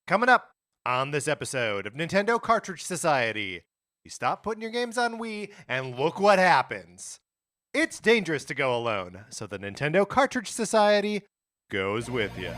Coming up on this episode of Nintendo Cartridge Society, you stop putting your games on Wii, and look what happens. It's dangerous to go alone, so the Nintendo Cartridge Society goes with you.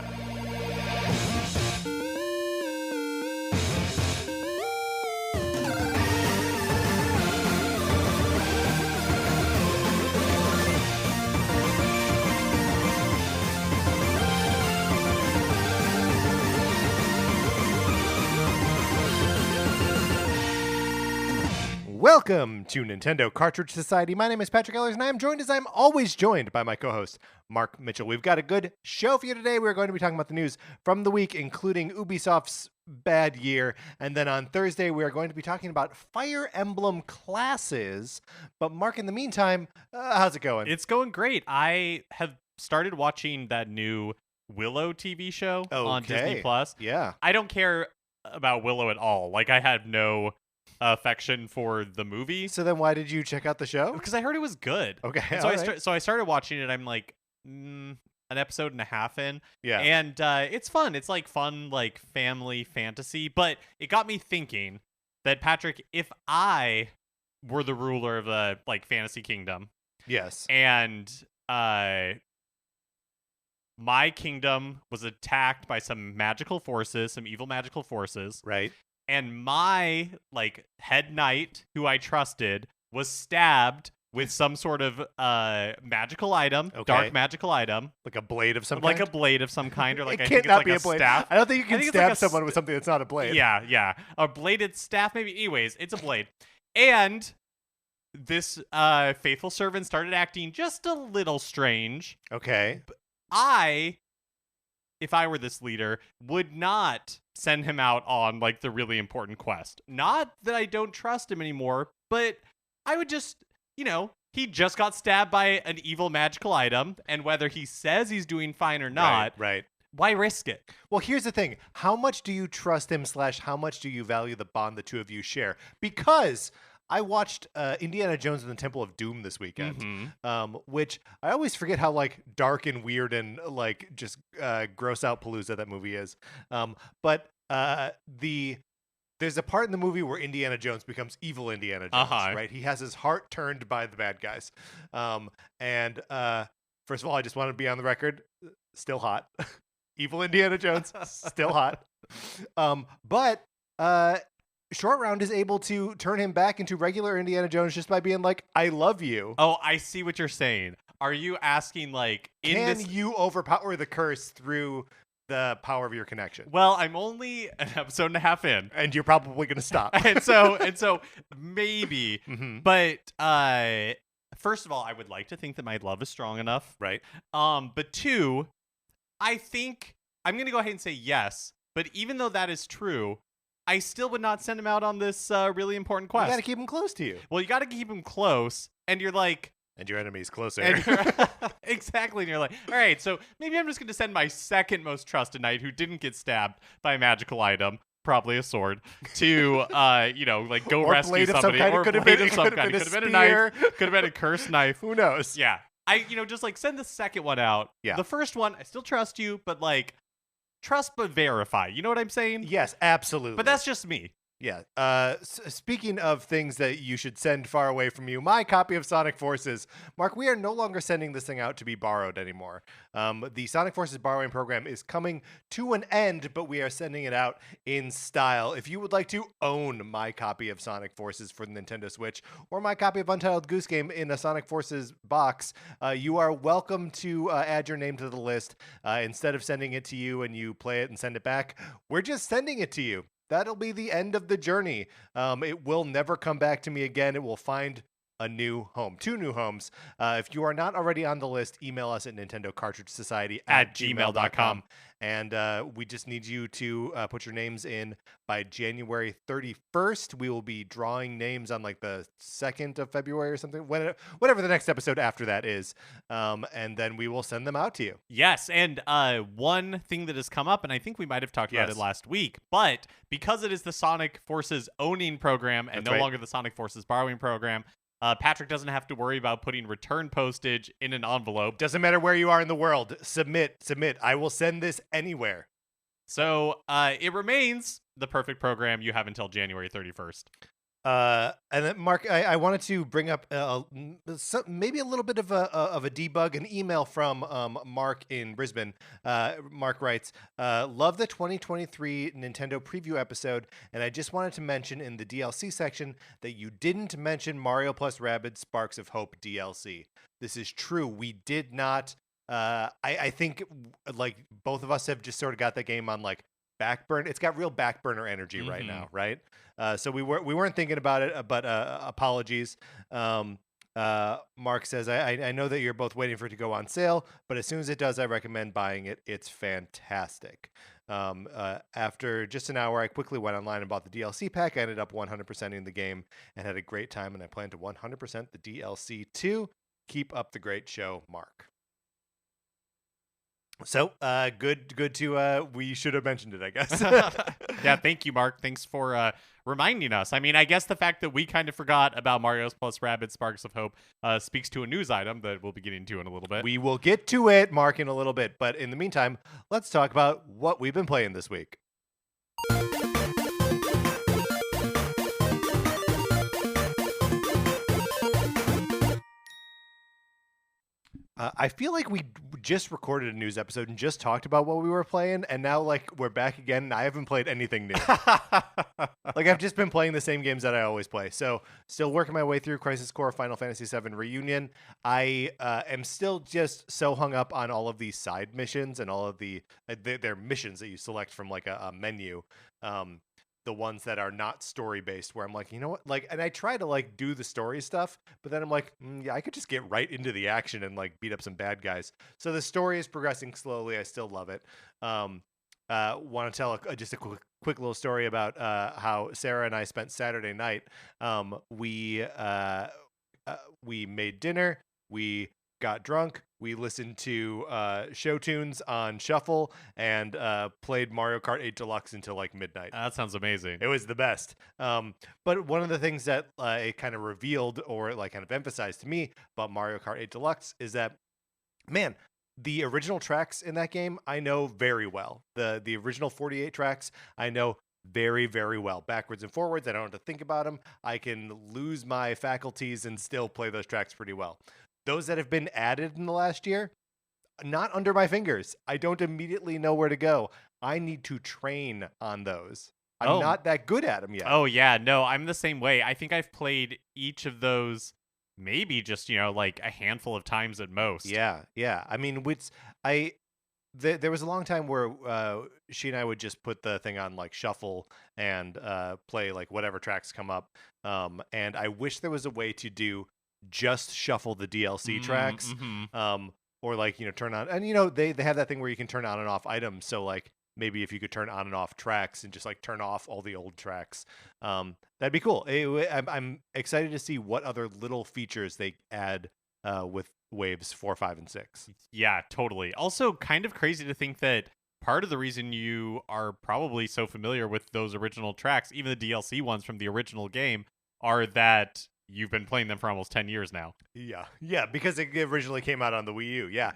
Welcome to Nintendo Cartridge Society. My name is Patrick Ellers, and I am joined as I'm always joined by my co-host, Mark Mitchell. We've got a good show for you today. We're going to be talking about the news from the week, including Ubisoft's bad year. And then on Thursday, we are going to be talking about Fire Emblem classes. But Mark, in the meantime, how's it going? It's going great. I have started watching that new Willow TV show on Disney Plus. Yeah. I don't care about Willow at all. Like, I had no affection for the movie. So then why did you check out the show? Because I heard it was good. Okay. And so I started watching it. I'm like an episode and a half in. Yeah. And it's fun. It's like fun, like family fantasy. But it got me thinking that, Patrick, if I were the ruler of the like fantasy kingdom. Yes. And my kingdom was attacked by some magical forces, some evil magical forces. Right. And my like head knight, who I trusted, was stabbed with some sort of magical item, dark magical item, like a blade of some like kind? A blade of some kind, or like it I can't think it's not like be a a blade. staff. I don't think you can stab like someone with something that's not a blade. Yeah, a bladed staff, maybe. Anyways, it's a blade, and this faithful servant started acting just a little strange. Okay. If I were this leader, would not send him out on like the really important quest. Not that I don't trust him anymore, but I would just, he just got stabbed by an evil magical item, and whether he says he's doing fine or not, right. Why risk it? Well, here's the thing. How much do you trust him / how much do you value the bond the two of you share? Because I watched Indiana Jones and the Temple of Doom this weekend, which I always forget how like dark and weird and like just gross out Palooza that movie is. But there's a part in the movie where Indiana Jones becomes evil Indiana Jones, right? He has his heart turned by the bad guys. And first of all, I just want to be on the record, still hot. Evil Indiana Jones, still hot. But Short Round is able to turn him back into regular Indiana Jones just by being like, I love you. Oh, I see what you're saying. Are you asking like, can you overpower the curse through the power of your connection? Well, I'm only an episode and a half in. And you're probably going to stop. and so maybe. But first of all, I would like to think that my love is strong enough. Right. But two, I think I'm going to go ahead and say yes. But even though that is true, I still would not send him out on this really important quest. You got to keep him close to you. Well, you got to keep him close, and you're like... And your enemy's closer. Exactly, and you're like, all right, so maybe I'm just going to send my second most trusted knight, who didn't get stabbed by a magical item, probably a sword, to, like go or rescue somebody. Or blade of some kind. It could have been a knife. Could have been a cursed knife. Who knows? Yeah. Just like send the second one out. Yeah. The first one, I still trust you, but like, trust but verify. You know what I'm saying? Yes, absolutely. But that's just me. Yeah. Speaking of things that you should send far away from you, my copy of Sonic Forces. Mark, we are no longer sending this thing out to be borrowed anymore. The Sonic Forces borrowing program is coming to an end, but we are sending it out in style. If you would like to own my copy of Sonic Forces for the Nintendo Switch, or my copy of Untitled Goose Game in a Sonic Forces box, you are welcome to add your name to the list. Instead of sending it to you and you play it and send it back, we're just sending it to you. That'll be the end of the journey. It will never come back to me again. It will find a new home, 2 new homes. If you are not already on the list, email us at nintendocartridgesociety@gmail.com. And we just need you to put your names in by January 31st. We will be drawing names on like the 2nd of February or something, whatever the next episode after that is. And then we will send them out to you. Yes. And one thing that has come up, and I think we might have talked about it last week, but because it is the Sonic Forces owning program and no longer the Sonic Forces borrowing program, Patrick doesn't have to worry about putting return postage in an envelope. Doesn't matter where you are in the world. Submit. I will send this anywhere. So it remains the perfect program. You have until January 31st. And then Mark, I wanted to bring up maybe a little bit of a debug, an email from Mark in Brisbane. Mark writes, "Love the 2023 Nintendo preview episode, and I just wanted to mention in the DLC section that you didn't mention Mario plus Rabbids Sparks of Hope DLC. This is true. We did not. I think like both of us have just sort of got that game on like backburn. It's got real backburner energy right now, right? So we weren't thinking about it, but apologies. Mark says, I know that you're both waiting for it to go on sale, but as soon as it does, I recommend buying it. It's fantastic. After just an hour, I quickly went online and bought the DLC pack. I ended up 100%ing the game and had a great time, and I plan to 100% the DLC too. Keep up the great show, Mark." So, good to, we should have mentioned it, I guess. Yeah, thank you, Mark. Thanks for reminding us. I mean, I guess the fact that we kind of forgot about Mario's plus Rabbids Sparks of Hope speaks to a news item that we'll be getting to in a little bit. We will get to it, Mark, in a little bit. But in the meantime, let's talk about what we've been playing this week. I feel like we just recorded a news episode and just talked about what we were playing, and now like we're back again, and I haven't played anything new. Like I've just been playing the same games that I always play. So still working my way through Crisis Core Final Fantasy VII Reunion. I am still just so hung up on all of these side missions and all of their missions that you select from like a menu. The ones that are not story based, where I'm like, you know what, like, and I try to like do the story stuff, but then I'm like, yeah, I could just get right into the action and like beat up some bad guys. So the story is progressing slowly. I still love it. Want to tell just a quick little story about how Sarah and I spent Saturday night. We made dinner. We got drunk. We listened to show tunes on shuffle and played Mario Kart 8 Deluxe until like midnight. That sounds amazing. It was the best. But one of the things that it kind of revealed or like kind of emphasized to me about Mario Kart 8 Deluxe is that, man, the original tracks in that game I know very well. The original 48 tracks I know very, very well. Backwards and forwards. I don't have to think about them. I can lose my faculties and still play those tracks pretty well. Those that have been added in the last year, not under my fingers. I don't immediately know where to go. I need to train on those. I'm not that good at them yet. Oh, yeah. No, I'm the same way. I think I've played each of those maybe just, like a handful of times at most. Yeah. I mean, there was a long time where she and I would just put the thing on like shuffle and play like whatever tracks come up. And I wish there was a way to do just shuffle the DLC tracks, or like turn on, and they have that thing where you can turn on and off items. So like maybe if you could turn on and off tracks and just like turn off all the old tracks, that'd be cool. I'm excited to see what other little features they add with waves 4, 5, and 6. Yeah, totally. Also, kind of crazy to think that part of the reason you are probably so familiar with those original tracks, even the DLC ones from the original game, are that you've been playing them for almost 10 years now. Yeah, because it originally came out on the Wii U. Yeah.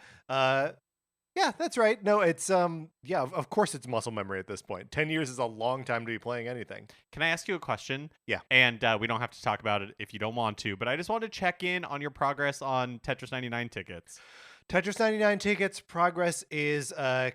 Yeah, that's right. No, it's of course it's muscle memory at this point. 10 years is a long time to be playing anything. Can I ask you a question? Yeah. And we don't have to talk about it if you don't want to, but I just want to check in on your progress on Tetris 99 tickets. Tetris 99 tickets progress is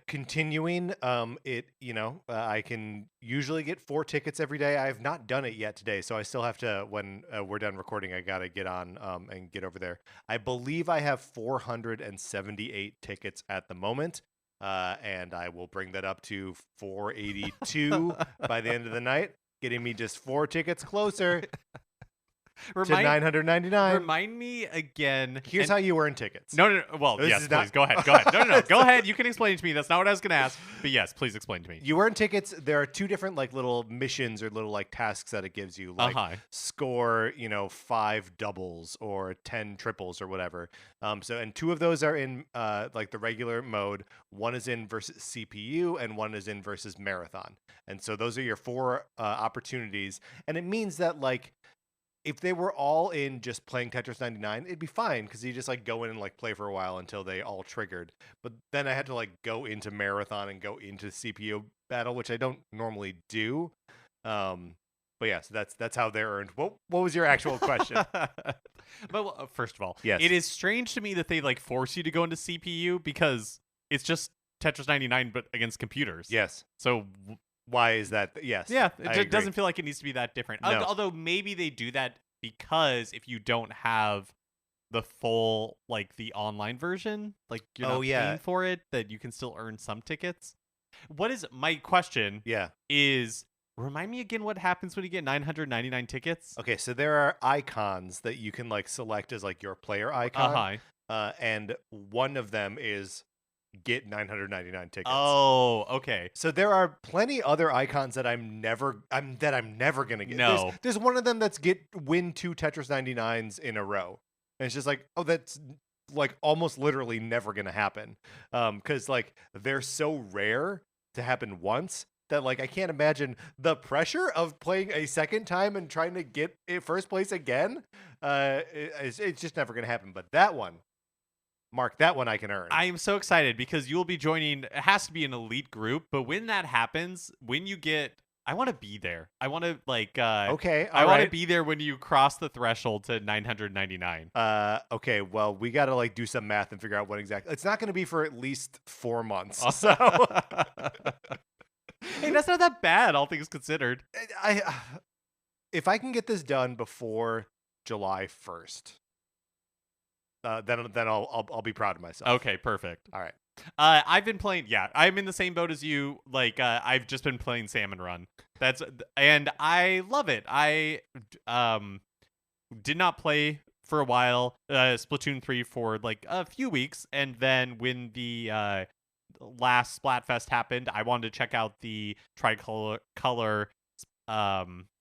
continuing. I can usually get 4 tickets every day. I have not done it yet today, so I still have to, when we're done recording, I got to get on and get over there. I believe I have 478 tickets at the moment, and I will bring that up to 482 by the end of the night, getting me just 4 tickets closer. To 999. Remind me again. Here's how you earn tickets. No. Well, yes, please. Go ahead. No. Go ahead. You can explain to me. That's not what I was going to ask. But yes, please explain to me. You earn tickets. There are 2 different like little missions or little like tasks that it gives you. Like score, 5 doubles or 10 triples or whatever. And 2 of those are in like the regular mode. One is in versus CPU and one is in versus marathon. And so those are your 4 opportunities. And it means that like, if they were all in just playing Tetris 99, it'd be fine because you just like go in and like play for a while until they all triggered. But then I had to like go into marathon and go into CPU battle, which I don't normally do. But yeah, so that's how they're earned. What was your actual question? But first of all, Yes. it is strange to me that they like force you to go into CPU because it's just Tetris 99 but against computers. Yes. So Why is that? Yes. yeah, I it agree. doesn't feel like it needs to be that different. No. Although maybe they do that because if you don't have the full like the online version, like you're not paying for it, that you can still earn some tickets. What is my question? Yeah. Is remind me again what happens when you get 999 tickets? Okay, so there are icons that you can like select as like your player icon. And one of them is get 999 tickets. Oh, okay. So there are plenty other icons that I'm never gonna get. No. There's one of them that's win 2 Tetris 99s in a row. And it's just like, oh, that's like almost literally never gonna happen. Because like they're so rare to happen once that like I can't imagine the pressure of playing a second time and trying to get first place again. It's just never gonna happen. But that one, Mark, that one I can earn. I am so excited because you will be joining. It has to be an elite group, but when that happens, when you get, I want to be there. I want to like. Okay, I want to be there when you cross the threshold to 999. Okay. Well, we got to like do some math and figure out what exactly. It's not going to be for at least 4 months. So. Hey, that's not that bad, all things considered. If I can get this done before July 1st. Then I'll be proud of myself. Okay, perfect. All right. I've been playing. Yeah, I'm in the same boat as you. Like, I've just been playing Salmon Run. And I love it. I did not play for a while. Splatoon 3 for like a few weeks, and then when the last Splatfest happened, I wanted to check out the tricolor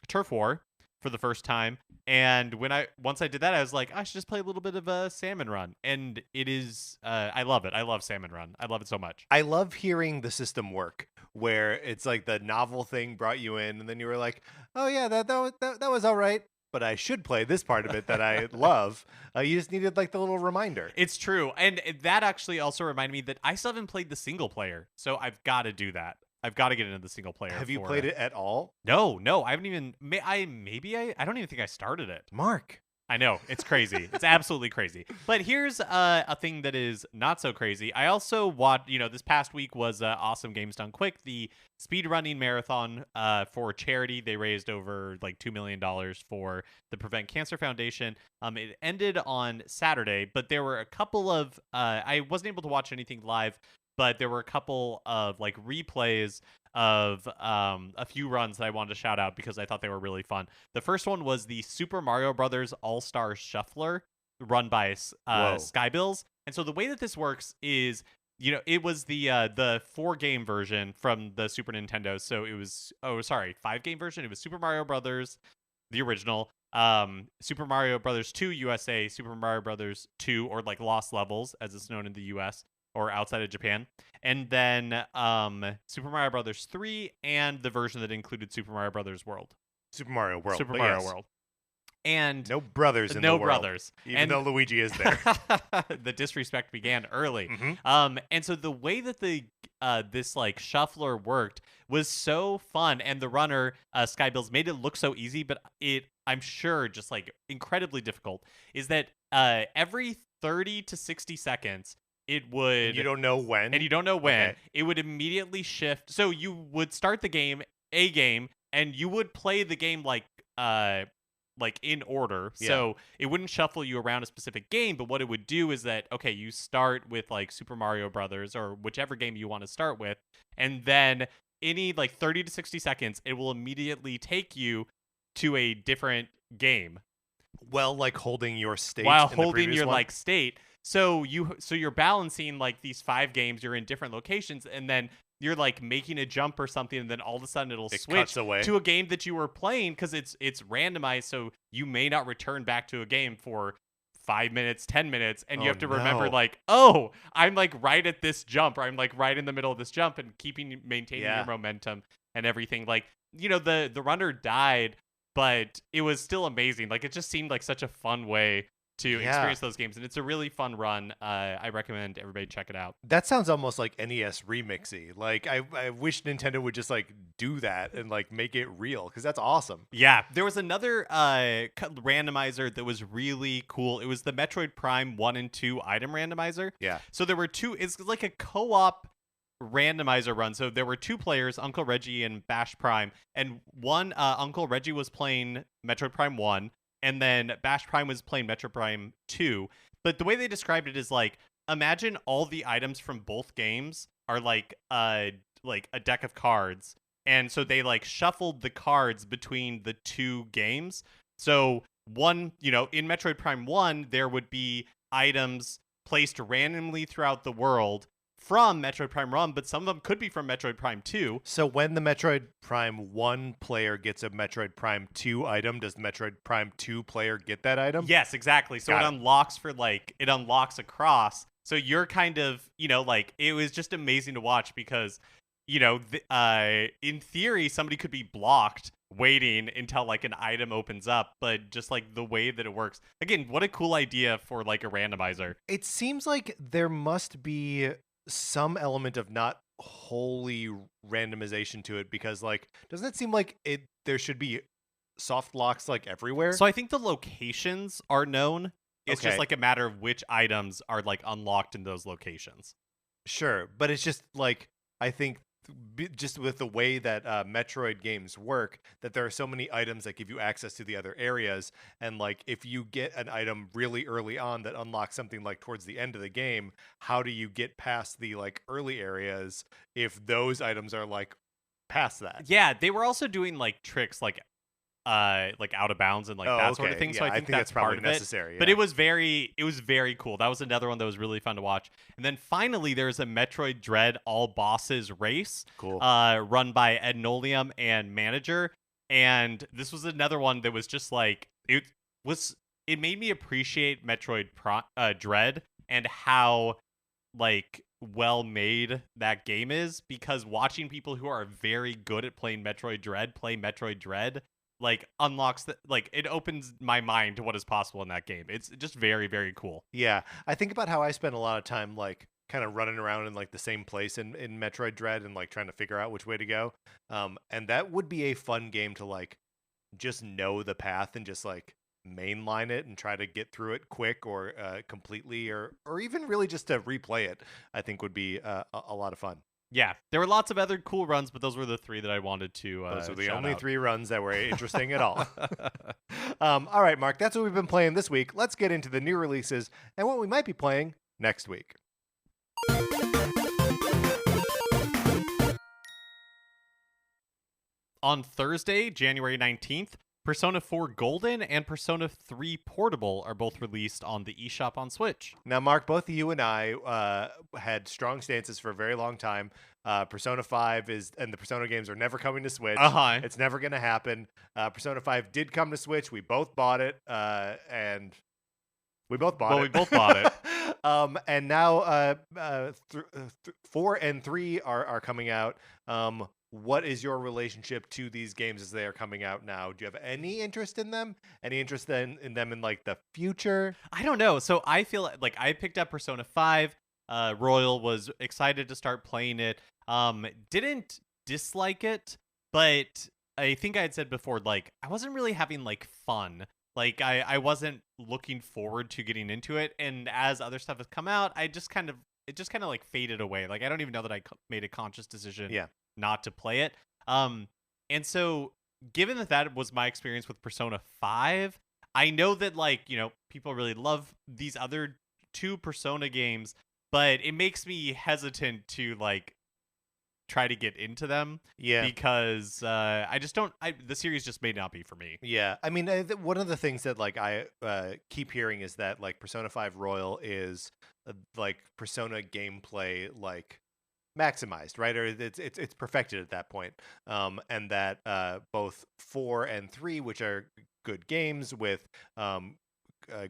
Turf War for the first time. And once I did that, I was like, I should just play a little bit of a Salmon Run. And it is, I love it. I love Salmon Run. I love it so much. I love hearing the system work, where it's like the novel thing brought you in, and then you were like, oh yeah, that was all right, but I should play this part of it that I love. You just needed like the little reminder. It's true. And that actually also reminded me that I still haven't played the single player. So I've got to do that. I've got to get into the single player. Have you played it at all? No, I haven't even. I don't even think I started it. Mark, I know it's crazy. It's absolutely crazy. But here's a thing that is not so crazy. I also watched. This past week was Awesome Games Done Quick, the speedrunning marathon for charity. They raised over like $2 million for the Prevent Cancer Foundation. It ended on Saturday, but there were a couple of. I wasn't able to watch anything live. But there were a couple of like replays of a few runs that I wanted to shout out because I thought they were really fun. The first one was the Super Mario Brothers All-Star Shuffler run by Skybills. And so the way that this works is, it was the 4-game version from the Super Nintendo. So it was 5-game version. It was Super Mario Brothers, the original, Super Mario Brothers 2 USA, Super Mario Brothers 2, or like Lost Levels as it's known in the US. Or outside of Japan, and then Super Mario Brothers 3 and the version that included Super Mario Brothers World. Super Mario World. World. And no brothers in the world. No brothers. Even though Luigi is there. The disrespect began early. Mm-hmm. And so the way that this like shuffler worked was so fun, and the runner, Skybills, made it look so easy, but I'm sure just like incredibly difficult, is that every 30 to 60 seconds, it would... And you don't know when? And you don't know when. Okay. It would immediately shift. So you would start the game, and you would play the game like in order. Yeah. So it wouldn't shuffle you around a specific game, but what it would do is that, okay, you start with like Super Mario Brothers or whichever game you want to start with, and then any like 30 to 60 seconds, it will immediately take you to a different game. Well, like holding your state. While holding your like state. So you're balancing like these 5 games, you're in different locations, and then you're like making a jump or something, and then all of a sudden it switch to a game that you were playing because it's randomized, so you may not return back to a game for 5 minutes, 10 minutes, and you have to remember like, oh, I'm like right at this jump, or I'm like right in the middle of this jump, and maintaining your momentum and everything. Like, the runner died, but it was still amazing. Like, it just seemed like such a fun way to Yeah. experience those games, and it's a really fun run. I recommend everybody check it out. That sounds almost like NES remixy. Like I wish Nintendo would just like do that and like make it real because that's awesome. Yeah, there was another randomizer that was really cool. It was the Metroid Prime 1 and 2 item randomizer. Yeah. So there were two, it's like a co-op randomizer run. So there were two players, Uncle Reggie and Bash Prime, and one Uncle Reggie was playing Metroid Prime 1, and then Bash Prime was playing Metroid Prime 2. But the way they described it is like, imagine all the items from both games are like a deck of cards. And so they like shuffled the cards between the two games. So one, in Metroid Prime 1, there would be items placed randomly throughout the world from Metroid Prime 1, but some of them could be from Metroid Prime 2. So when the Metroid Prime 1 player gets a Metroid Prime 2 item, does the Metroid Prime 2 player get that item? Yes, exactly. So Got it it. unlocks it unlocks across. So you're kind of, it was just amazing to watch because, in theory, somebody could be blocked waiting until like an item opens up, but just like the way that it works. Again, what a cool idea for like a randomizer. It seems like there must be some element of not wholly randomization to it because like doesn't it seem like there should be soft locks like everywhere? So I think the locations are known. It's Okay. just like a matter of which items are like unlocked in those locations. Sure, but it's just like I think just with the way that Metroid games work, that there are so many items that give you access to the other areas, and like if you get an item really early on that unlocks something like towards the end of the game, how do you get past the like early areas if those items are like past that? Yeah, they were also doing like tricks like out of bounds and like Oh, that sort of okay. thing. So Yeah, I think that's probably part of necessary. it. But yeah. it was very cool. That was another one that was really fun to watch. And then finally there's a Metroid Dread all bosses race. Cool. Run by Ed Nolium and Manager. And this was another one that was just like it made me appreciate Metroid Dread and how like well made that game is, because watching people who are very good at playing Metroid Dread play Metroid Dread like unlocks it opens my mind to what is possible in that game. It's just very, very cool. Yeah, I think about how I spent a lot of time like kind of running around in like the same place in Metroid Dread and like trying to figure out which way to go. And that would be a fun game to like just know the path and just like mainline it and try to get through it quick or completely or even really just to replay it. I think would be a lot of fun. Yeah, there were lots of other cool runs, but those were the three that I wanted to Those are the shout only out. 3 runs that were interesting at all. All right, Mark, that's what we've been playing this week. Let's get into the new releases and what we might be playing next week. On Thursday, January 19th, Persona 4 Golden and Persona 3 Portable are both released on the eShop on Switch. Now, Mark, both of you and I had strong stances for a very long time. Persona 5 and the Persona games are never coming to Switch. Uh-huh. It's never going to happen. Persona 5 did come to Switch. We both bought it, and we both bought it. Well, we both bought it. And now 4 and 3 are coming out. What is your relationship to these games as they are coming out now? Do you have any interest in them? Any interest in them in like the future? I don't know. So I feel like I picked up Persona 5. Royal was excited to start playing it. Didn't dislike it, but I think I had said before, like, I wasn't really having like fun. Like I wasn't looking forward to getting into it. And as other stuff has come out, it just kind of like faded away. Like I don't even know that I made a conscious decision not to play it. And so given that was my experience with Persona 5, I know that like, people really love these other 2 Persona games, but it makes me hesitant to like try to get into them. Yeah. Because I just don't the series just may not be for me. Yeah. I mean, one of the things that like I keep hearing is that like Persona 5 Royal is like Persona gameplay like maximized, right? Or it's perfected at that point. And that both 4 and 3, which are good games with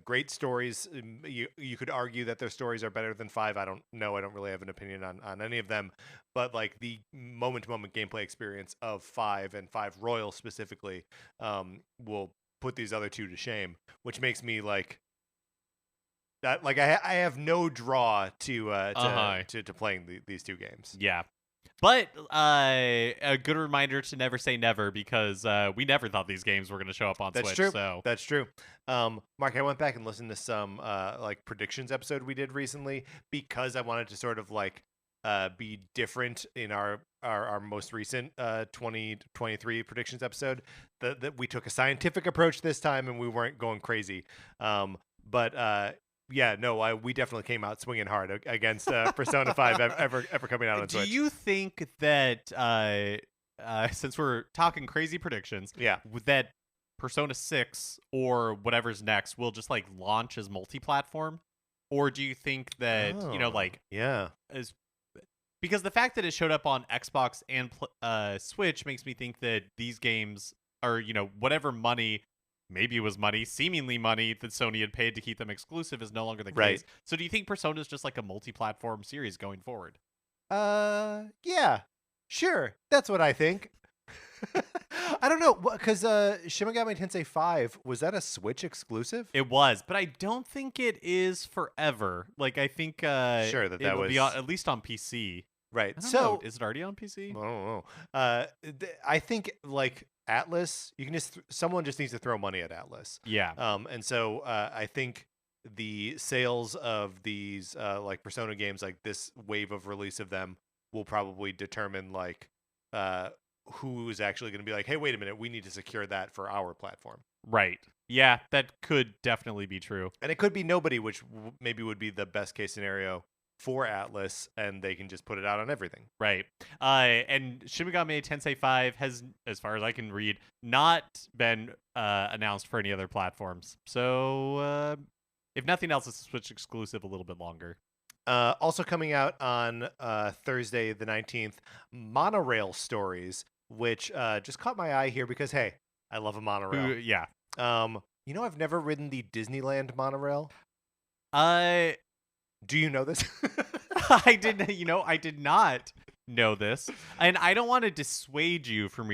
great stories, you could argue that their stories are better than 5. I don't know. I don't really have an opinion on any of them. But like the moment-to-moment gameplay experience of 5 and 5 Royal specifically will put these other 2 to shame, which makes me like That like I have no draw to Uh-huh. to playing these two games. Yeah. But a good reminder to never say never, because we never thought these games were going to show up on That's Switch. true. So That's true. Mark, I went back and listened to some like predictions episode we did recently because I wanted to sort of like be different in our most recent 2023 predictions episode. That we took a scientific approach this time and we weren't going crazy. But yeah, no, we definitely came out swinging hard against Persona 5 ever coming out on do Switch. you think that since we're talking crazy predictions, Yeah. that Persona 6 or whatever's next will just like launch as multi-platform? Or do you think that, like, yeah. because the fact that it showed up on Xbox and Switch makes me think that these games are, whatever money, maybe it was money, seemingly money that Sony had paid to keep them exclusive is no longer the Right. case. So do you think Persona is just like a multi-platform series going forward? Yeah, sure. That's what I think. I don't know, because Shin Megami Tensei 5, was that a Switch exclusive? It was, but I don't think it is forever. Like, I think Sure, that it'll was be at least on PC. right. I don't So know. Is it already on PC? I don't know. I think like Atlas, you can just someone just needs to throw money at Atlas. Yeah. And so I think the sales of these like Persona games, like this wave of release of them, will probably determine like who is actually going to be like, hey, wait a minute, we need to secure that for our platform. Right. Yeah, that could definitely be true. And it could be nobody, which maybe would be the best case scenario for Atlas, and they can just put it out on everything. Right. And Shin Megami Tensei 5 has, as far as I can read, not been announced for any other platforms. So if nothing else, it's a Switch exclusive a little bit longer. Also coming out on Thursday the 19th, Monorail Stories, which just caught my eye here because, hey, I love a monorail. Yeah. I've never ridden the Disneyland monorail. I Do you know this? I did not know this, and I don't want to dissuade you from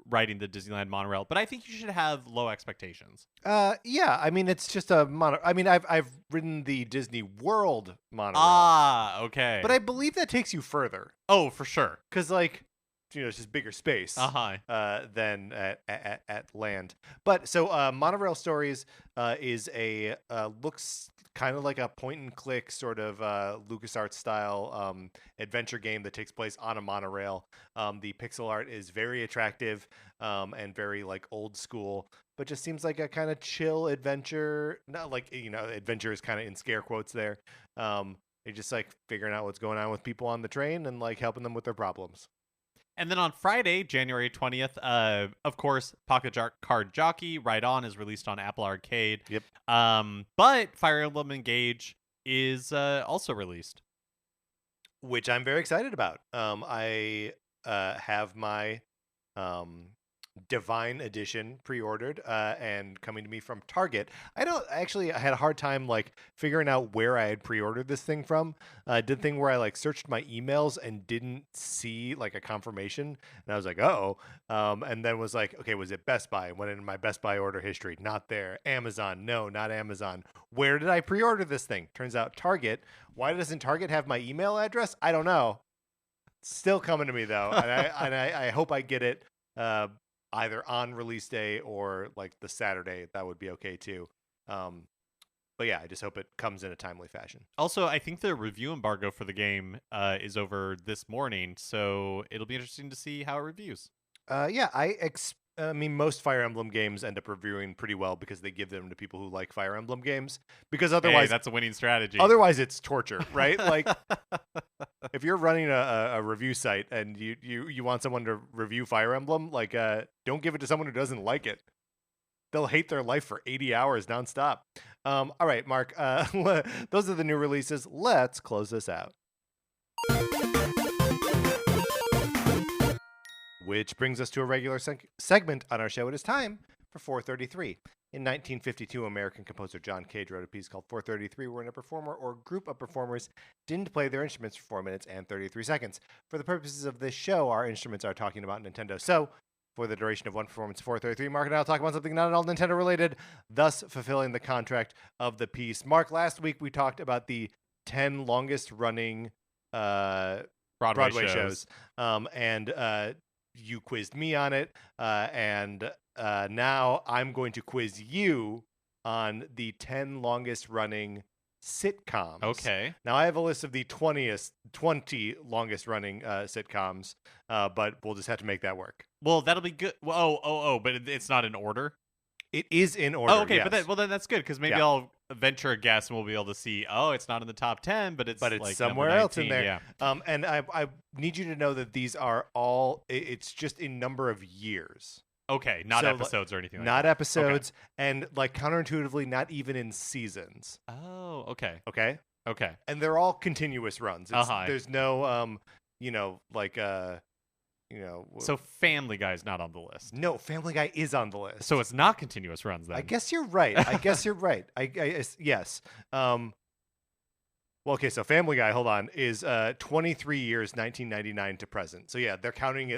riding the Disneyland monorail, but I think you should have low expectations. Yeah. I mean, it's just a mono. I mean, I've ridden the Disney World monorail. Ah, okay. But I believe that takes you further. Oh, for sure. Because it's just bigger space than at land. But so Monorail Stories is a looks kind of like a point and click sort of LucasArts style adventure game that takes place on a monorail. The pixel art is very attractive and very like old school, but just seems like a kind of chill adventure. Not like adventure is kind of in scare quotes there. You're just like figuring out what's going on with people on the train and like helping them with their problems. And then on Friday, January 20th, of course, Pocket Card Jockey Ride On is released on Apple Arcade. Yep. But Fire Emblem Engage is also released, which I'm very excited about. I have my Divine Edition pre-ordered and coming to me from Target. I had a hard time like figuring out where I had pre-ordered this thing from. I did a thing where I like searched my emails and didn't see like a confirmation, and I was like, and then was like, okay, was it Best Buy? Went into my Best Buy order history, not there. Amazon, no, not Amazon. Where did I pre-order this thing? Turns out Target. Why doesn't Target have my email address? I don't know. It's still coming to me though, and I hope I get it either on release day or like the Saturday. That would be okay too. But yeah, I just hope it comes in a timely fashion. Also, I think the review embargo for the game is over this morning, so it'll be interesting to see how it reviews. Yeah, I mean, most Fire Emblem games end up reviewing pretty well because they give them to people who like Fire Emblem games. Because otherwise, that's a winning strategy. Otherwise, it's torture, right? Like, if you're running a review site and you want someone to review Fire Emblem, like, don't give it to someone who doesn't like it. They'll hate their life for 80 hours nonstop. All right, Mark. Those are the new releases. Let's close this out. Which brings us to a regular segment on our show. It is time for 433. In 1952, American composer John Cage wrote a piece called 433, wherein a performer or group of performers didn't play their instruments for 4 minutes and 33 seconds. For the purposes of this show, our instruments are talking about Nintendo. So, for the duration of one performance 433. Mark and I will talk about something not at all Nintendo related, thus fulfilling the contract of the piece. Mark, last week we talked about the 10 longest running Broadway shows. And you quizzed me on it. And now I'm going to quiz you on the 10 longest running sitcoms. Okay. Now I have a list of the 20 longest running sitcoms, but we'll just have to make that work. Well, that'll be good. Well, but it's not in order. It is in order. Oh, okay. Yes. But then that's good because maybe I'll venture a guess and we'll be able to see. Oh, it's not in the top 10, but it's like somewhere else in there. Yeah. And I need you to know that these are all. It's just in number of years. Okay, not episodes or anything like that. Not episodes, and like counterintuitively, not even in seasons. Oh, okay. Okay. Okay. And they're all continuous runs. There's no, So Family Guy's not on the list. No, Family Guy is on the list. So it's not continuous runs then. I guess you're right. Yes. Well, okay, so Family Guy, hold on, is 23 years, 1999 to present. So yeah, they're counting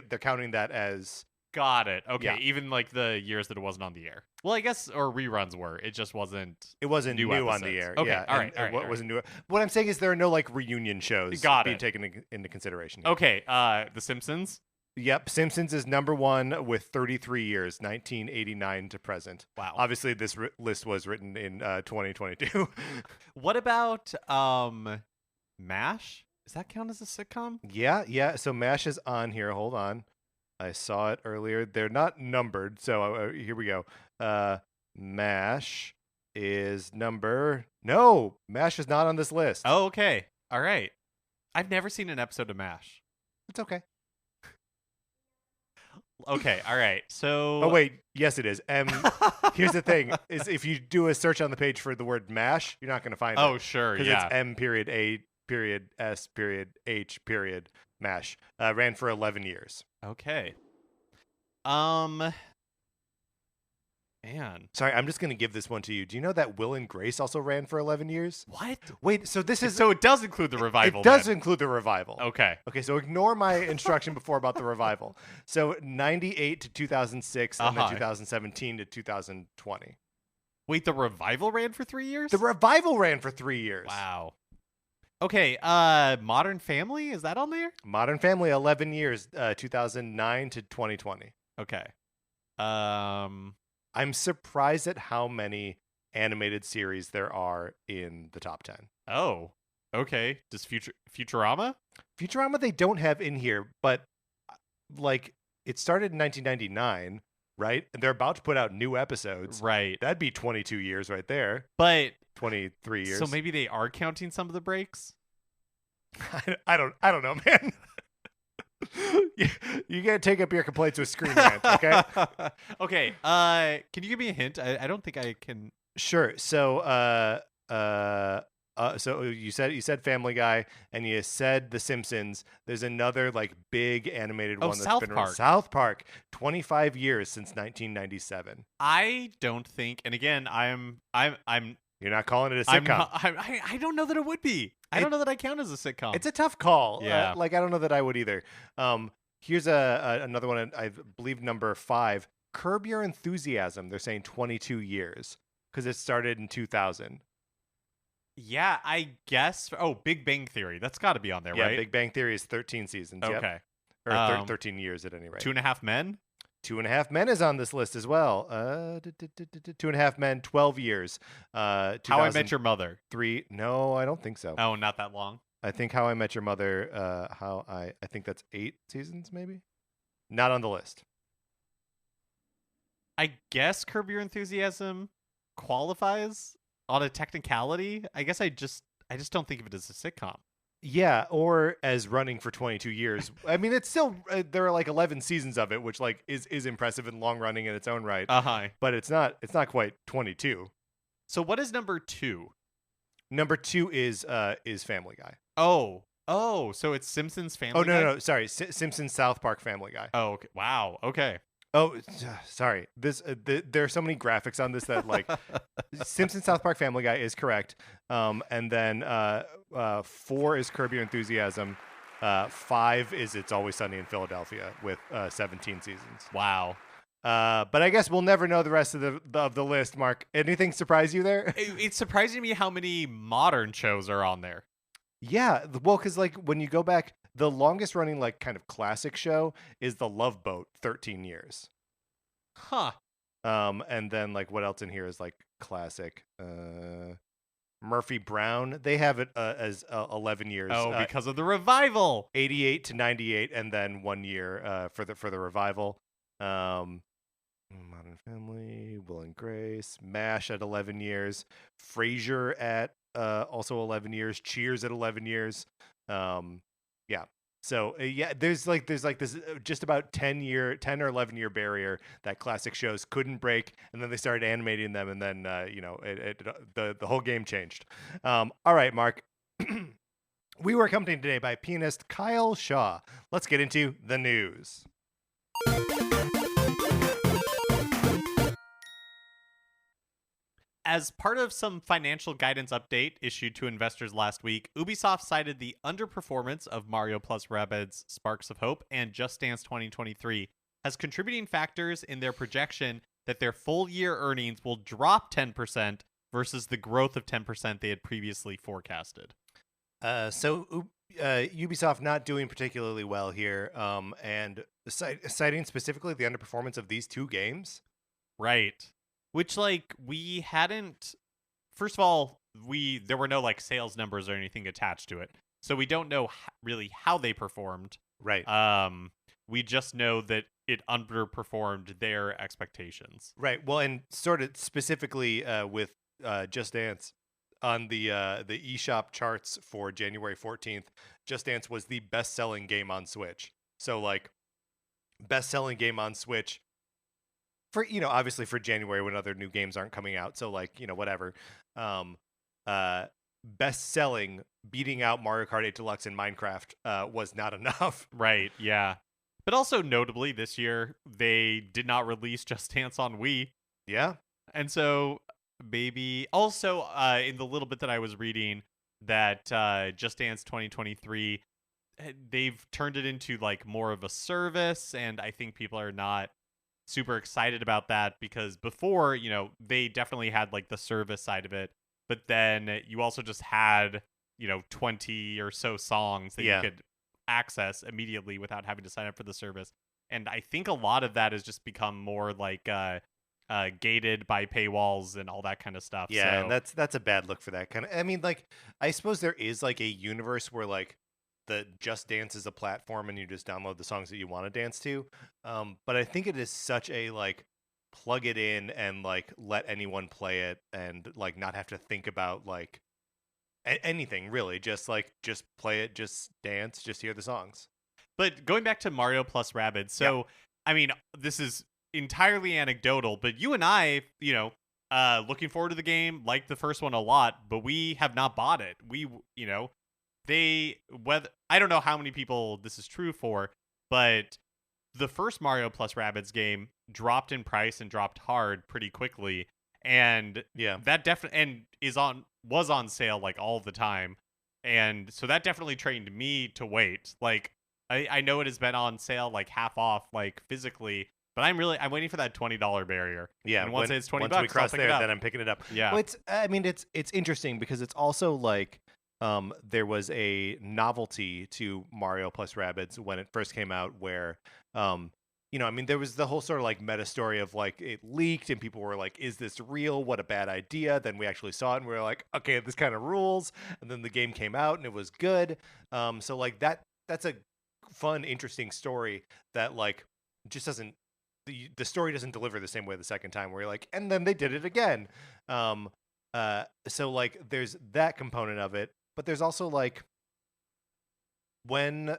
that as. Got it. Okay, Yeah. even like the years that it wasn't on the air. Well, I guess, or reruns were. It just wasn't. It wasn't new on episodes. the air. Okay, yeah. all right. What wasn't new? What I'm saying is there are no like reunion shows being taken into consideration here. Okay, The Simpsons. Yep, Simpsons is number one with 33 years, 1989 to present. Wow. Obviously, this list was written in 2022. What about MASH? Does that count as a sitcom? Yeah. So MASH is on here. Hold on. I saw it earlier. They're not numbered, so here we go. MASH is No, MASH is not on this list. Oh, okay. All right. I've never seen an episode of MASH. It's okay. Okay, all right. So. Oh wait, yes it is. Here's the thing: is if you do a search on the page for the word MASH, you're not going to find it. Oh sure, because yeah. it's M.A.S.H. MASH. Ran for 11 years. Okay. Man. Sorry, I'm just going to give this one to you. Do you know that Will and Grace also ran for 11 years? What? Wait, so this is... So it does include the revival. It does include the revival. Okay. Okay, so ignore my instruction before about the revival. So 98 to 2006 and then 2017 to 2020. Wait, the revival ran for 3 years? The revival ran for 3 years. Wow. Okay, Modern Family, is that on there? Modern Family, 11 years, 2009 to 2020. Okay. I'm surprised at how many animated series there are in the top 10. Oh, okay. Does Futurama? Futurama they don't have in here, but like it started in 1999, right? And they're about to put out new episodes. Right. That'd be 22 years right there. But 23 years. So maybe they are counting some of the breaks? I don't know, man. You gotta take up your complaints with Screen Rant, okay? Okay. Can you give me a hint? I don't think I can. Sure. So so you said Family Guy and you said The Simpsons. There's another like big animated one that's South been Park. around. South Park. 25 years since 1997. I don't think, and again, I'm. You're not calling it a sitcom. I don't know that it would be. I don't know that I count as a sitcom. It's a tough call. Yeah. I don't know that I would either. Here's another one. I believe number 5. Curb Your Enthusiasm. They're saying 22 years because it started in 2000. Yeah, I guess. Oh, Big Bang Theory. That's got to be on there, right? Yeah, Big Bang Theory is 13 seasons. Okay. Yep. Or 13 years at any rate. 2.5 Men? 2.5 Men is on this list as well. 2.5 Men, 12 years. How I Met Your Mother. 3. No, I don't think so. Oh, not that long. I think How I Met Your Mother, I think that's 8 seasons maybe. Not on the list. I guess Curb Your Enthusiasm qualifies on a technicality. I guess I just don't think of it as a sitcom. Yeah, or as running for 22 years. I mean, it's still there are like 11 seasons of it, which like is impressive and long running in its own right. But it's not quite 22. So what is number 2? Number 2 is Family Guy. Oh, so it's Simpsons Family Guy? No, sorry. Simpsons South Park Family Guy. Oh, okay. Wow. Okay. Oh, sorry. This there are so many graphics on this that like Simpsons South Park Family Guy is correct. And then 4 is Curb Your Enthusiasm. 5 is It's Always Sunny in Philadelphia with 17 seasons. Wow. But I guess we'll never know the rest of the list. Mark, anything surprise you there? It's surprising me how many modern shows are on there. Yeah, well, because like when you go back, the longest running like kind of classic show is The Love Boat, 13 years. Huh. And then like what else in here is like classic? Murphy Brown, they have it as 11 years. Oh, because of the revival. 88 to 98, and then 1 year for the revival. Modern Family, Will and Grace, MASH at 11 years, Frasier at also 11 years, Cheers at 11 years. Yeah. So yeah, there's like this just about 10 or 11 year barrier that classic shows couldn't break, and then they started animating them, and then the whole game changed. All right, Mark. We were accompanied today by pianist Kyle Shaw. Let's get into the news. As part of some financial guidance update issued to investors last week, Ubisoft cited the underperformance of Mario plus Rabbids Sparks of Hope and Just Dance 2023 as contributing factors in their projection that their full year earnings will drop 10% versus the growth of 10% they had previously forecasted. So Ubisoft not doing particularly well here, and citing specifically the underperformance of these two games. Right. Which, like, we hadn't. First of all, there were no like sales numbers or anything attached to it, so we don't know really how they performed. Right. We just know that it underperformed their expectations. Right. Well, and sort of specifically with Just Dance on the eShop charts for January 14th, Just Dance was the best-selling game on Switch. So like, best-selling game on Switch. For obviously for January when other new games aren't coming out, so like whatever. Best selling, beating out Mario Kart 8 Deluxe and Minecraft was not enough. Right? Yeah. But also notably, this year they did not release Just Dance on Wii. Yeah. And so maybe also in the little bit that I was reading that Just Dance 2023, they've turned it into like more of a service, and I think people are not super excited about that because before, they definitely had like the service side of it, but then you also just had, 20 or so songs that you could access immediately without having to sign up for the service. And I think a lot of that has just become more like gated by paywalls and all that kind of stuff. Yeah, so, and that's a bad look for that kind of. I mean, like, I suppose there is like a universe where like the Just Dance is a platform and you just download the songs that you want to dance to. But I think it is such a like plug it in and like let anyone play it and like not have to think about like anything really. Just play it, just dance, just hear the songs. But going back to Mario plus Rabbids, so I mean, this is entirely anecdotal, but you and I, looking forward to the game, like the first one a lot, but we have not bought it. We, I don't know how many people this is true for, but the first Mario plus Rabbids game dropped in price and dropped hard pretty quickly, and that definitely was on sale like all the time, and so that definitely trained me to wait. Like I know it has been on sale like half off like physically, but I'm waiting for that $20 barrier. Yeah, and once it's $20, once we cross there, then I'm picking it up. Yeah, well, it's interesting because it's also like there was a novelty to Mario plus Rabbids when it first came out, where there was the whole sort of like meta story of like it leaked and people were like, "Is this real? What a bad idea!" Then we actually saw it and we were like, "Okay, this kind of rules." And then the game came out and it was good. So like that's a fun, interesting story that like just doesn't. The story doesn't deliver the same way the second time where you're like, and then they did it again. So like there's that component of it, but there's also like when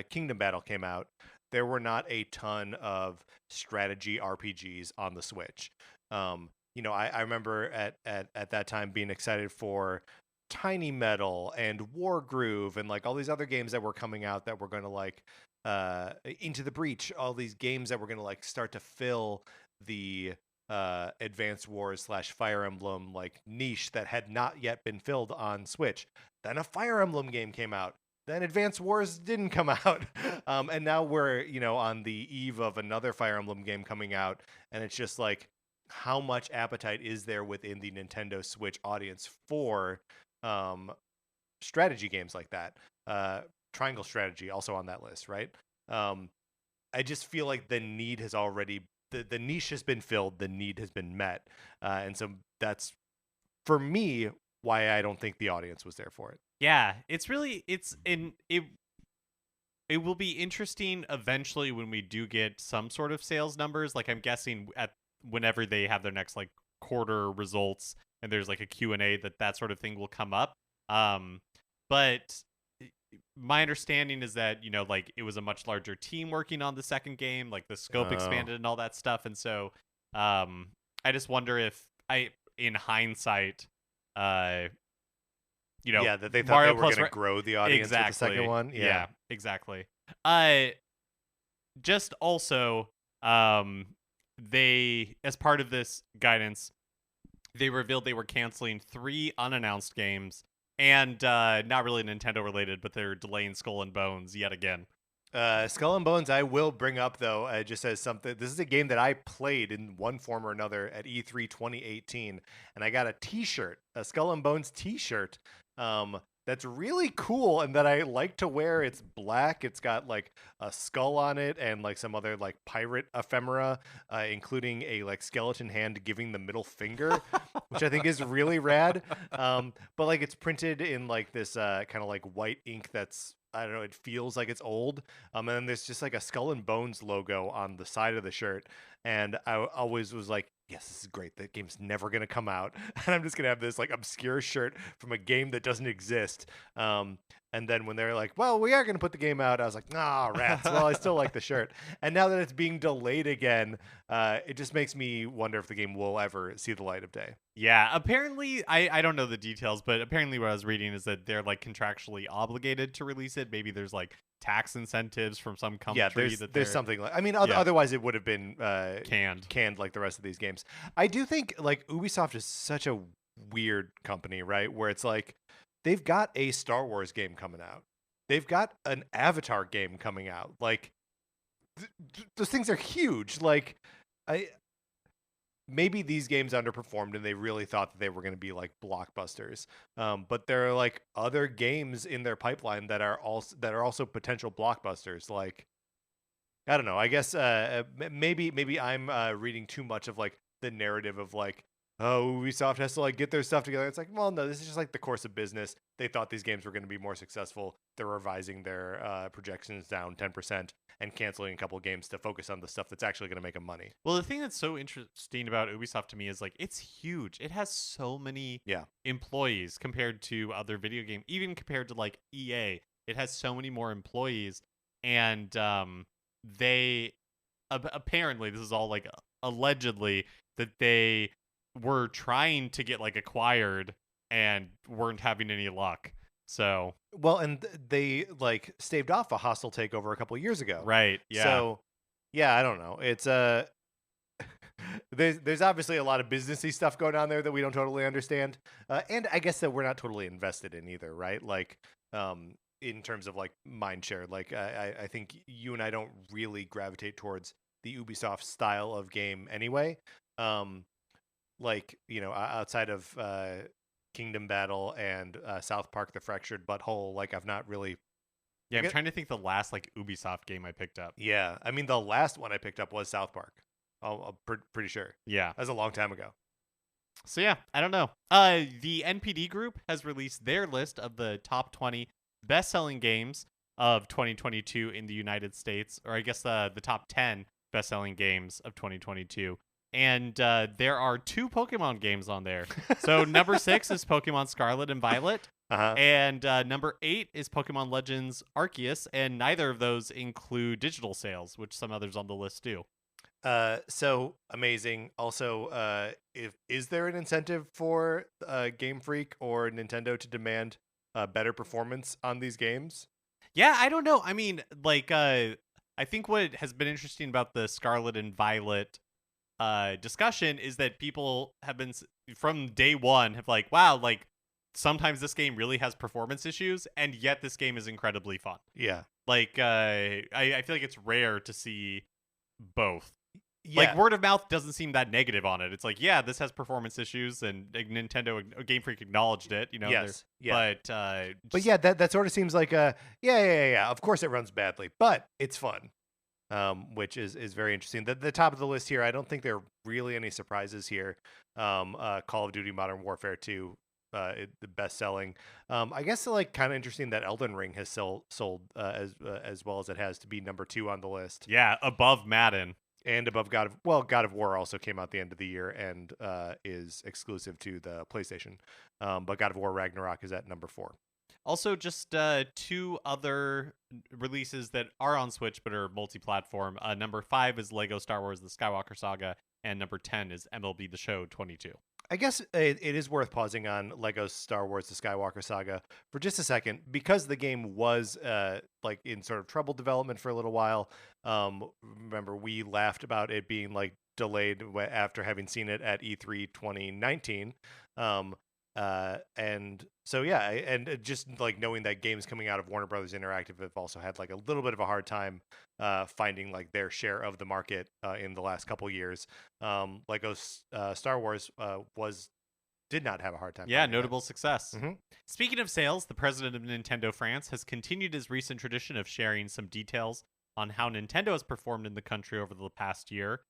Kingdom Battle came out, there were not a ton of strategy RPGs on the Switch. I remember at that time being excited for Tiny Metal and Wargroove and like all these other games that were coming out that were going to like Into the Breach, all these games that were going to like start to fill the Advanced Wars / Fire Emblem like niche that had not yet been filled on Switch. Then a Fire Emblem game came out. then Advance Wars didn't come out. And now we're, on the eve of another Fire Emblem game coming out. And it's just like, how much appetite is there within the Nintendo Switch audience for strategy games like that? Triangle Strategy also on that list, right? I just feel like the need has already, the niche has been filled, the need has been met. And so that's, for me, why I don't think the audience was there for it. Yeah, it will be interesting eventually when we do get some sort of sales numbers. Like I'm guessing whenever they have their next like quarter results and there's like a Q&A that sort of thing will come up. But my understanding is that, like it was a much larger team working on the second game, like the scope expanded and all that stuff. And so I just wonder if in hindsight, that they thought Mario they were going to grow the audience with the second one. Yeah, exactly. Just also, they, as part of this guidance, they revealed they were canceling 3 unannounced games, and not really Nintendo related, but they're delaying Skull and Bones yet again. Skull and Bones, I will bring up though, just as something. This is a game that I played in one form or another at E3 2018, and I got a T-shirt, a Skull and Bones T-shirt. That's really cool and that I like to wear. It's black. It's got like a skull on it and like some other like pirate ephemera, including a like skeleton hand giving the middle finger, which I think is really rad. But like it's printed in like this kind of like white ink that's, I don't know, it feels like it's old. And then there's just like a Skull and Bones logo on the side of the shirt. And I always was like, yes, this is great. That game's never going to come out. And I'm just going to have this like obscure shirt from a game that doesn't exist. And then when they're like, well, we are going to put the game out, I was like, nah, rats. Well, I still like the shirt. And now that it's being delayed again, it just makes me wonder if the game will ever see the light of day. Yeah, apparently, I don't know the details, but apparently what I was reading is that they're like contractually obligated to release it. Maybe there's like tax incentives from some country. Yeah, there's something like, I mean, otherwise it would have been canned like the rest of these games. I do think like Ubisoft is such a weird company, right? Where it's like they've got a Star Wars game coming out. They've got an Avatar game coming out. Like those things are huge. Like maybe these games underperformed and they really thought that they were going to be like blockbusters. But there are like other games in their pipeline that are also potential blockbusters. Like, I don't know. I guess maybe I'm reading too much of like the narrative of like, oh, Ubisoft has to like get their stuff together. It's like, well, no, this is just like the course of business. They thought these games were going to be more successful. They're revising their projections down 10% and canceling a couple of games to focus on the stuff that's actually going to make them money. Well, the thing that's so interesting about Ubisoft to me is like it's huge. It has so many employees compared to other video game, even compared to like EA. It has so many more employees, and they apparently, this is all like allegedly, that they were trying to get like acquired and weren't having any luck. So well, and they like staved off a hostile takeover a couple of years ago, right? Yeah. So yeah, I don't know. It's there's obviously a lot of businessy stuff going on there that we don't totally understand, and I guess that we're not totally invested in either, right? Like in terms of like mindshare, like I think you and I don't really gravitate towards the Ubisoft style of game anyway. Like, outside of Kingdom Battle and South Park: The Fractured Butthole, like I've not really. Yeah, I'm trying to think the last like Ubisoft game I picked up. Yeah, I mean the last one I picked up was South Park. I'm pretty sure. Yeah, that was a long time ago. So yeah, I don't know. The NPD Group has released their list of the top 20 best-selling games of 2022 in the United States, or I guess the top 10 best-selling games of 2022. And there are 2 Pokemon games on there. So number 6 is Pokemon Scarlet and Violet. And number 8 is Pokemon Legends Arceus. And neither of those include digital sales, which some others on the list do. So amazing. Also, is there an incentive for Game Freak or Nintendo to demand better performance on these games? Yeah, I don't know. I mean, like, I think what has been interesting about the Scarlet and Violet discussion is that people have been from day one have like, wow, like sometimes this game really has performance issues, and yet this game is incredibly fun. Yeah. Like, I feel like it's rare to see both. Yeah. Like, word of mouth doesn't seem that negative on it. It's like, yeah, this has performance issues, and Nintendo, Game Freak acknowledged it. You know, Yes. Yeah. but yeah, that sort of seems like yeah. Of course, it runs badly, but it's fun, which is very interesting. The top of the list here, I don't think there are really any surprises here. Call of Duty Modern Warfare 2, the best selling. I guess like kind of interesting that Elden Ring has sold as well as it has to be number 2 on the list. yeah, above Madden. And above God of War also came out the end of the year and is exclusive to the PlayStation. But God of War Ragnarok is at number 4. Also, just 2 other releases that are on Switch but are multi-platform. Number 5 is Lego Star Wars: The Skywalker Saga, and number 10 is MLB The Show 22. I guess it is worth pausing on Lego Star Wars: The Skywalker Saga for just a second, because the game was like in sort of troubled development for a little while. Remember, we laughed about it being like delayed after having seen it at E3 2019. And so yeah, and just like knowing that games coming out of Warner Brothers Interactive have also had like a little bit of a hard time finding like their share of the market in the last couple years. Lego Star Wars did not have a hard time. Yeah, finding notable success. Mm-hmm. Speaking of sales, the president of Nintendo France has continued his recent tradition of sharing some details on how Nintendo has performed in the country over the past year.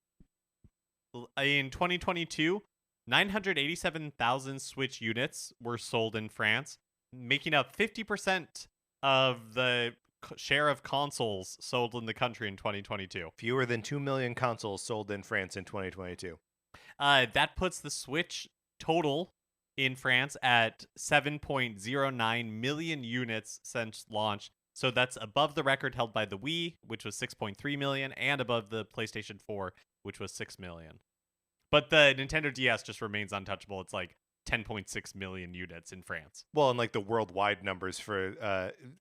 In 2022, 987,000 Switch units were sold in France, making up 50% of the share of consoles sold in the country in 2022. Fewer than 2 million consoles sold in France in 2022. That puts the Switch total in France at 7.09 million units since launch. So that's above the record held by the Wii, which was 6.3 million, and above the PlayStation 4, which was 6 million. But the Nintendo DS just remains untouchable. It's like 10.6 million units in France. Well, and like the worldwide numbers for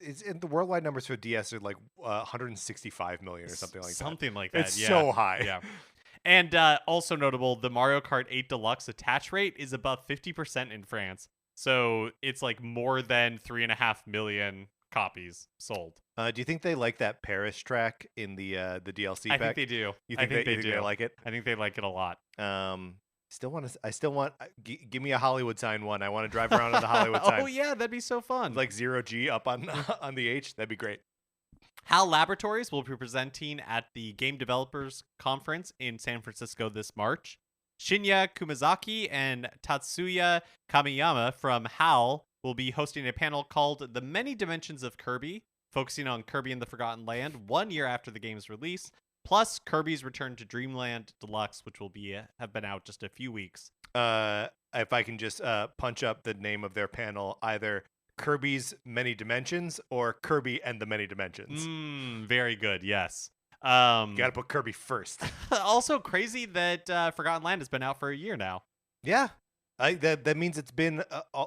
the worldwide numbers for DS are like 165 million or something like that. Something like that. It's yeah. so high. Yeah. And also notable, the Mario Kart 8 Deluxe attach rate is above 50% in France. So it's like more than 3.5 million copies sold. Do you think they like that Paris track in the DLC I pack? think they do. You think they like it? I think they like it a lot. I still want. Give me a Hollywood sign one. I want to drive around on the Hollywood sign. Oh yeah, that'd be so fun. Like 0G up on on the H. That'd be great. HAL Laboratories will be presenting at the Game Developers Conference in San Francisco this March. Shinya Kumazaki and Tatsuya Kamiyama from HAL will be hosting a panel called The Many Dimensions of Kirby, focusing on Kirby and the Forgotten Land 1 year after the game's release, plus Kirby's return to Dream Land Deluxe, which will have been out just a few weeks. If I can just punch up the name of their panel, either Kirby's Many Dimensions or Kirby and the Many Dimensions. Very good, yes. You gotta put Kirby first. Also crazy that Forgotten Land has been out for a year now. Yeah. That means it's been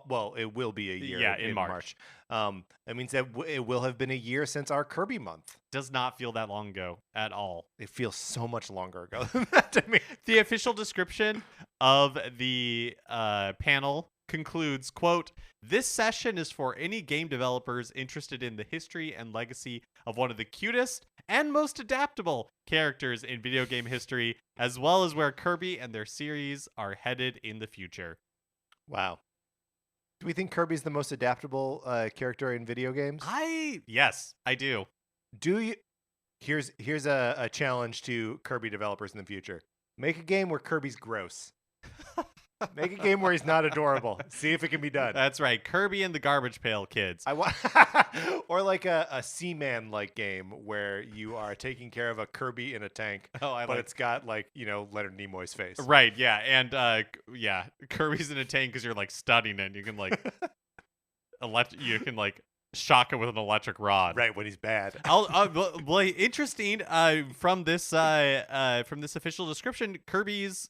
well, it will be a year. Yeah, in March. That means that it will have been a year since our Kirby month. Does not feel that long ago at all. It feels so much longer ago than that to me. The official description of the panel concludes, quote, "This session is for any game developers interested in the history and legacy of one of the cutest and most adaptable characters in video game history, as well as where Kirby and their series are headed in the future." Wow. Do we think Kirby's the most adaptable character in video games? Yes, I do. Do you? Here's a challenge to Kirby developers in the future. Make a game where Kirby's gross. Make a game where he's not adorable. See if it can be done. That's right. Kirby and the Garbage Pail Kids. Or like a Seaman like game where you are taking care of a Kirby in a tank, but it's got like, Leonard Nimoy's face. Right, yeah. And Kirby's in a tank because you're like studying it. You can like shock it with an electric rod. Right, when he's bad. Interesting. From this official description, Kirby's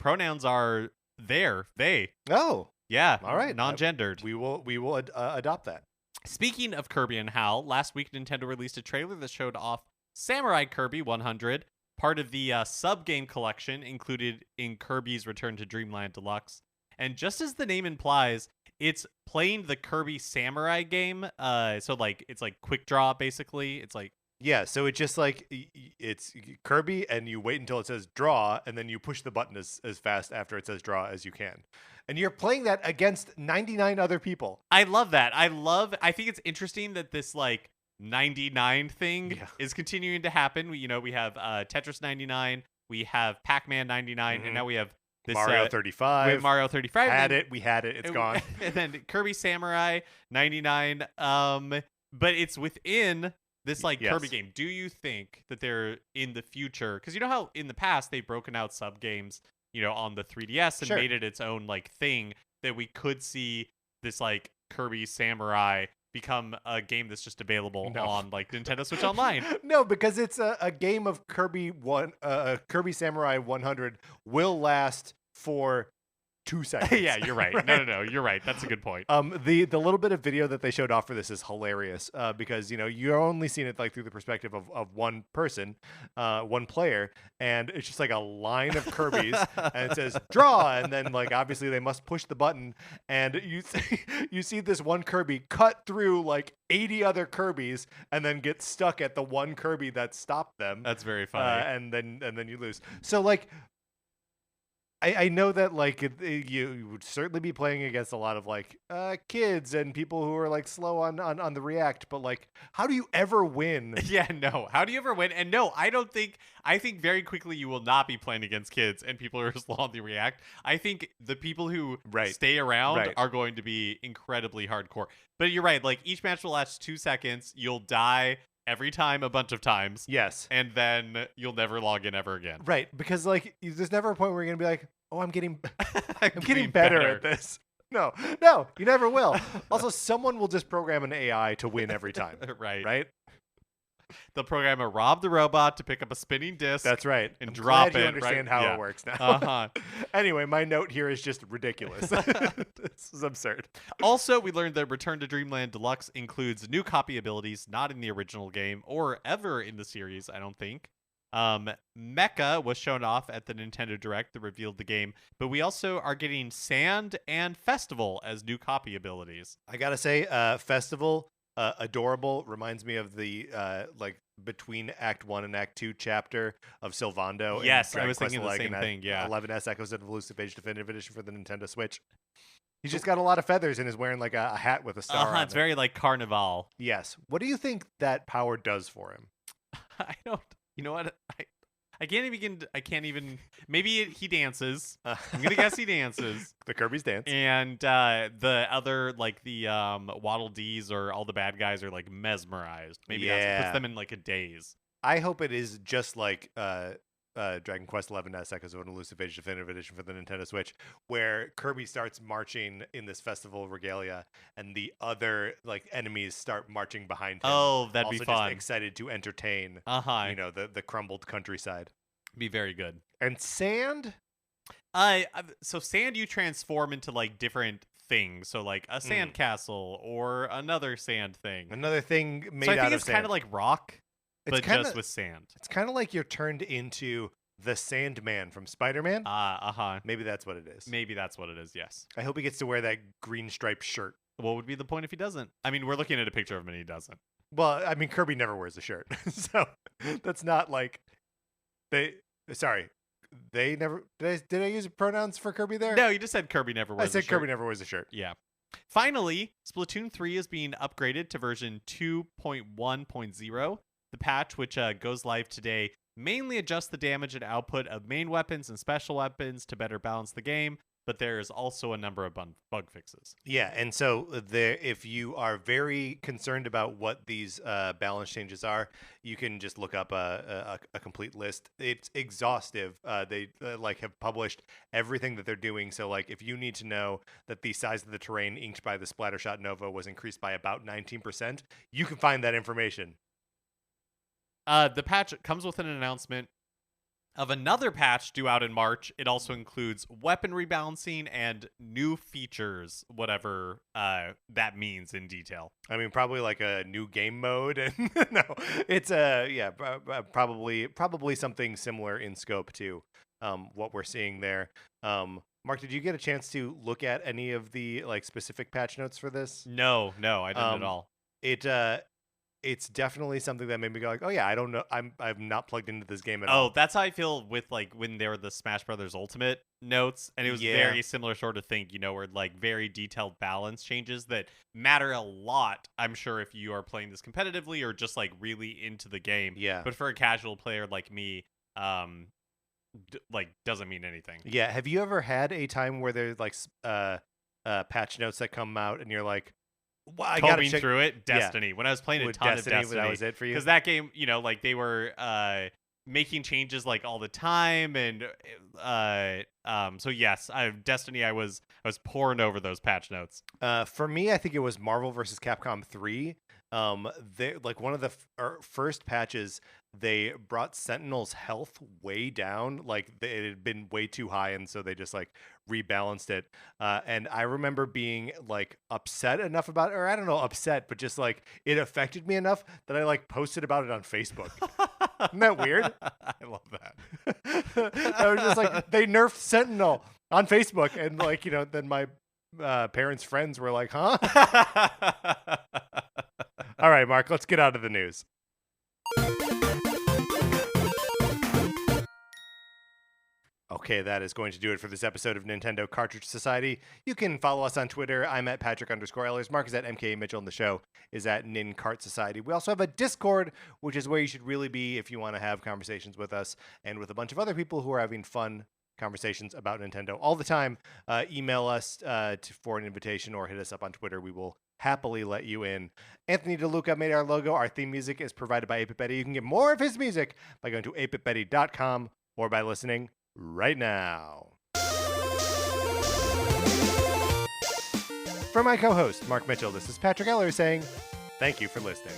pronouns are they. Oh, yeah. All right, non-gendered. We will adopt that. Speaking of Kirby and HAL, last week Nintendo released a trailer that showed off Samurai Kirby 100, part of the sub-game collection included in Kirby's Return to Dream Land Deluxe. And just as the name implies, it's playing the Kirby Samurai game. So like it's like quick draw basically. It's like Yeah, so it's just like it's Kirby, and you wait until it says draw, and then you push the button as fast after it says draw as you can. And you're playing that against 99 other people. I love that. I think it's interesting that this like 99 thing is continuing to happen. We have Tetris 99, we have Pac-Man 99, and now we have this Mario 35. We have Mario 35. We had it. It's gone. And then Kirby Samurai 99. But it's within this like Kirby game. Do you think that they're in the future? Because you know how in the past they've broken out sub games, on the 3DS and made it its own like thing, that we could see this like Kirby Samurai become a game that's just available on like Nintendo Switch Online. No, because it's a game of Kirby Kirby Samurai 100 will last for 2 seconds. Yeah, you're right. No, you're right. That's a good point. The little bit of video that they showed off for this is hilarious because you're only seeing it like through the perspective of one person, one player, and it's just like a line of Kirby's, and it says draw, and then like obviously they must push the button, and you see this one Kirby cut through like 80 other Kirby's and then get stuck at the one Kirby that stopped them. That's very funny. And then you lose. So like, I know that like you would certainly be playing against a lot of like kids and people who are like slow on the react, but like, how do you ever win? Yeah, no. How do you ever win? And no, I think very quickly you will not be playing against kids and people who are slow on the react. I think the people who stay around are going to be incredibly hardcore. But you're right, like each match will last 2 seconds. You'll die every time a bunch of times. Yes. And then you'll never log in ever again. Right. Because like there's never a point where you're gonna be like, oh, I'm getting better at this. No, you never will. Also, someone will just program an AI to win every time. Right? They'll program a Rob the Robot to pick up a spinning disc. That's right. And drop it. You understand how it works now. Anyway, my note here is just ridiculous. This is absurd. Also, we learned that Return to Dream Land Deluxe includes new copy abilities not in the original game or ever in the series, I don't think. Mecha was shown off at the Nintendo Direct that revealed the game, but we also are getting Sand and Festival as new copy abilities. I gotta say, Festival, adorable, reminds me of the like between Act 1 and Act 2 chapter of Sylvando. Yes, I was thinking the same thing. Yeah, 11S Echoes of Elusive Age Definitive Edition for the Nintendo Switch. He's just got a lot of feathers and is wearing like a hat with a star on it. It's very like Carnival. Yes. What do you think that power does for him? I don't. You know what? I can't even. Maybe he dances. I'm gonna guess he dances. The Kirby's dance. And the other like the Waddle Dees or all the bad guys are like mesmerized. Maybe that's what puts them in like a daze. I hope it is just like Dragon Quest XI Echoes of an Elusive Age Definitive Edition for the Nintendo Switch, where Kirby starts marching in this festival regalia, and the other like enemies start marching behind him. Oh, that'd also be fun. Just excited to entertain. The crumbled countryside. Be very good. And Sand. So Sand you transform into like different things. So like a sand castle or another sand thing. Another thing made out of sand. So I think it's kind of like rock. But just with sand. It's kind of like you're turned into the Sandman from Spider-Man. Maybe that's what it is. Maybe that's what it is, yes. I hope he gets to wear that green striped shirt. What would be the point if he doesn't? I mean, we're looking at a picture of him and he doesn't. Well, I mean, Kirby never wears a shirt. So that's not like they never did I use pronouns for Kirby there? No, you just said Kirby never wears a shirt. I said Kirby never wears a shirt. Yeah. Finally, Splatoon 3 is being upgraded to version 2.1.0. The patch, which goes live today, mainly adjusts the damage and output of main weapons and special weapons to better balance the game, but there is also a number of bug fixes. Yeah, and so if you are very concerned about what these balance changes are, you can just look up a complete list. It's exhaustive. They have published everything that they're doing. So like if you need to know that the size of the terrain inked by the Splattershot Nova was increased by about 19%, you can find that information. The patch comes with an announcement of another patch due out in March. It also includes weapon rebalancing and new features, whatever that means in detail. I mean, probably like a new game mode. And no, it's probably something similar in scope to what we're seeing there. Mark, did you get a chance to look at any of the like specific patch notes for this? No, I didn't at all. It's definitely something that made me go like, oh yeah, I don't know, I'm not plugged into this game at Oh, all. that's how I feel with like when there were the Smash Brothers Ultimate notes, and it was very similar sort of thing, where like very detailed balance changes that matter a lot. I'm sure if you are playing this competitively or just like really into the game. Yeah. But for a casual player like me, like doesn't mean anything. Yeah. Have you ever had a time where there's like patch notes that come out and you're like, well, I gotta check through it? Destiny. When I was playing a ton of Destiny, that was it for you? Because that game, like they were making changes like all the time, and so yes, Destiny. I was pouring over those patch notes. For me, I think it was Marvel vs. Capcom 3. They like one of the first patches. They brought Sentinel's health way down, like it had been way too high, and so they just like rebalanced it. And I remember being like upset enough about it, or I don't know, upset, but just like it affected me enough that I like posted about it on Facebook. Isn't that weird? I love that. I was just like, they nerfed Sentinel on Facebook, and like then my parents' friends were like, huh? All right, Mark, let's get out of the news. Okay, that is going to do it for this episode of Nintendo Cartridge Society. You can follow us on Twitter. I'm at Patrick_Ehlers. Mark is at MK Mitchell, and the show is at Nin Cart Society. We also have a Discord, which is where you should really be if you want to have conversations with us and with a bunch of other people who are having fun conversations about Nintendo all the time. Email us for an invitation or hit us up on Twitter. We will happily let you in. Anthony DeLuca made our logo. Our theme music is provided by 8BitBetty. You can get more of his music by going to 8bitbetty.com or by listening right now. For my co-host, Mark Mitchell, this is Patrick Eller saying thank you for listening.